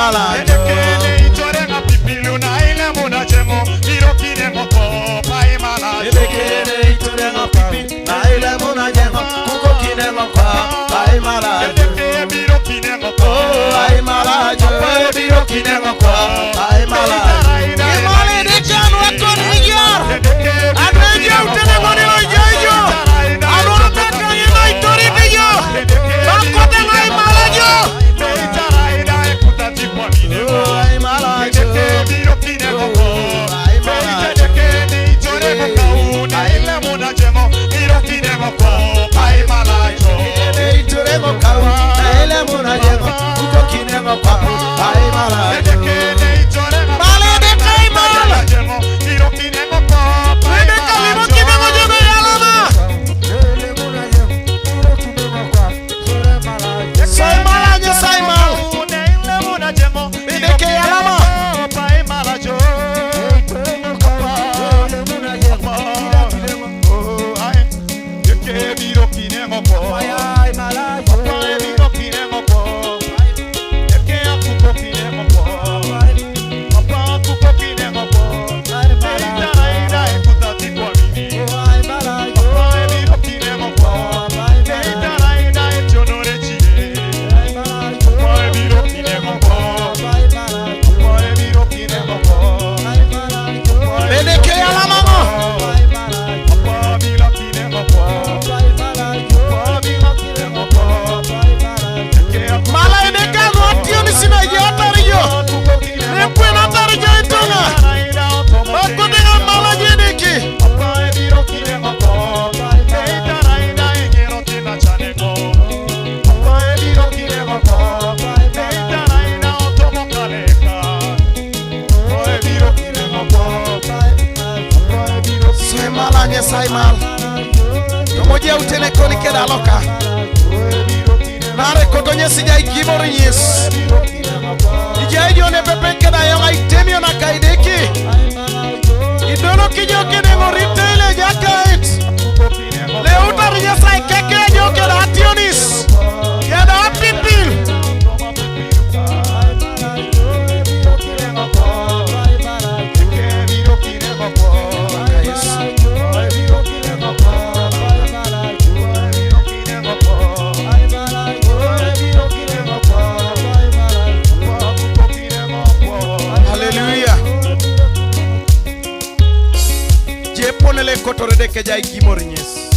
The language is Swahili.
mala Edekene itorenga pipilu na ile muna jemo Irokine ngoko pai mala Edekene itorenga pipi na ile muna jemo Kuko kine ngoko pai mala Edekene biro kine ngoko pai mala Biro kine ngoko pai mala Imale dekanu wako nigia Adreja utene monilo jojo Adoro teka yena itori niyo Bako tenga imala jo Pai mala Biro kine ngoko Edekene itorenga kau na ile muna jemo Irokine ngoko pai mala Iture ngokau na ile muna jemo Kuko kine ngoko pai mala Edekene itorenga Mala dekai mala jemo Irokine ngoko pai Deka limo kine ngojego yalama Sai mala nye sai mala Bideke yalama Bideke yalama ngo Mala edeke ngo atio nisina ye atari yo Nekwe na atari jo itonga Bako denga mala jedeki Sai mala nye sai mala Tomoje utene koni keda loka Nare kotonye sija ikibori yes Ije yone pepe keda yonga itemio na kaideki Idono kijo kene ngorite ile jakait Leutar nye sai keke yo keda ationis Keda apipil Hallelujah. Jeponele kotorede ke jai gimor nyes.